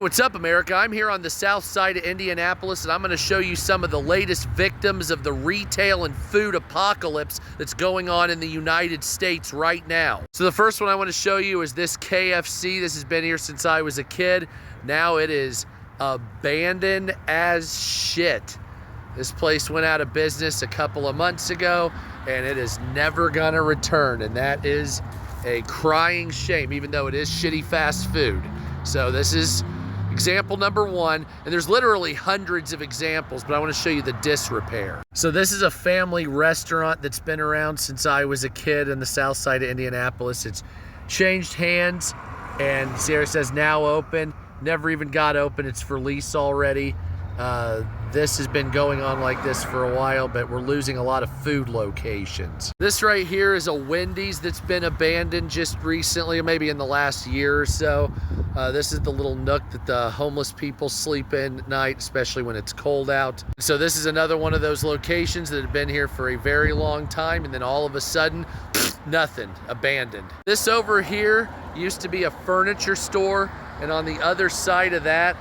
What's up, America? I'm here on the south side of Indianapolis, and I'm going to show you some of the latest victims of the retail and food apocalypse that's going on in the United States right now. So the first one I want to show you is this KFC. This has been here since I was a kid. Now it is abandoned as shit. This place went out of business a couple of months ago, and it is never going to return, and that is a crying shame, even though it is shitty fast food. So this is example number one, and there's literally hundreds of examples, but I want to show you the disrepair. So this is a family restaurant that's been around since I was a kid in the south side of Indianapolis. It's changed hands, and see here it says now open. Never even got open. It's for lease already. This has been going on like this for a while, but we're losing a lot of food locations. This right here is a Wendy's that's been abandoned just recently, maybe in the last year or so. This is the little nook that the homeless people sleep in at night, especially when it's cold out. So this is another one of those locations that had been here for a very long time, and then all of a sudden, nothing, abandoned. This over here used to be a furniture store, and on the other side of that,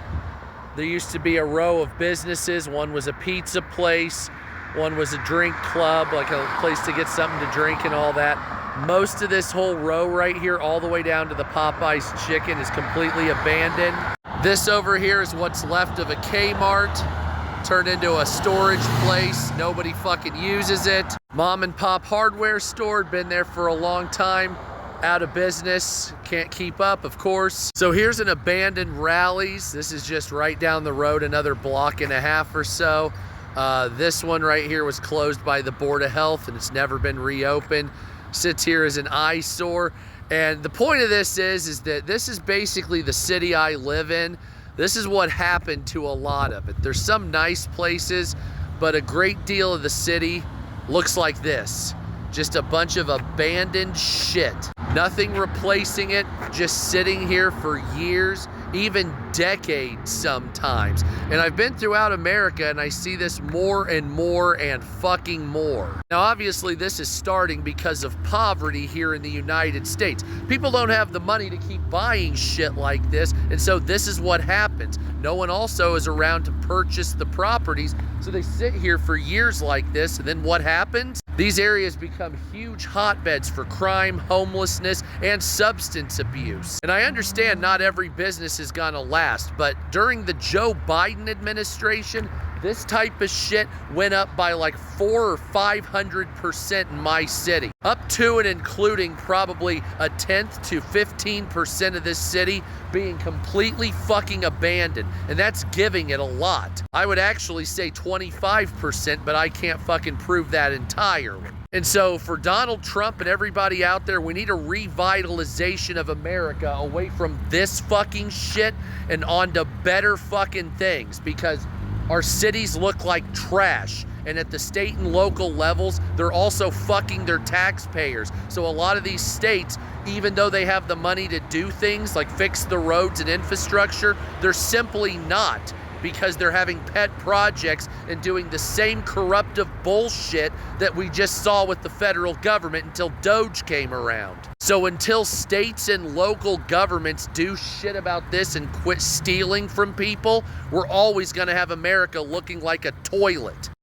there used to be a row of businesses. One was a pizza place, one was a drink club, like a place to get something to drink and all that. Most of this whole row right here, all the way down to the Popeyes chicken, is completely abandoned. This over here is what's left of a Kmart, turned into a storage place. Nobody fucking uses it. Mom and pop hardware store, been there for a long time. Out of business, can't keep up, of course. So here's an abandoned Rally's. This is just right down the road, another block and a half or so. This one right here was closed by the Board of Health, and it's never been reopened. Sits here as an eyesore. And the point of this is that this is basically the city I live in. This is what happened to a lot of it. There's some nice places, but a great deal of the city looks like this. Just a bunch of abandoned shit. Nothing replacing it, just sitting here for years, even decades sometimes. And I've been throughout America, and I see this more and more and fucking more. Now, obviously, this is starting because of poverty here in the United States. People don't have the money to keep buying shit like this, and so this is what happens. No one also is around to purchase the properties, so they sit here for years like this, and then what happens? These areas become huge hotbeds for crime, homelessness, and substance abuse. And I understand not every business is gonna last, but during the Joe Biden administration, this type of shit went up by like 400 or 500% in my city. Up to and including probably a 10th to 15% of this city being completely fucking abandoned. And that's giving it a lot. I would actually say 25%, but I can't fucking prove that entirely. And so for Donald Trump and everybody out there, we need a revitalization of America away from this fucking shit and onto better fucking things, because our cities look like trash, and at the state and local levels, they're also fucking their taxpayers. So a lot of these states, even though they have the money to do things like fix the roads and infrastructure, they're simply not, because they're having pet projects and doing the same corruptive bullshit that we just saw with the federal government until Doge came around. So until states and local governments do shit about this and quit stealing from people, we're always gonna have America looking like a toilet.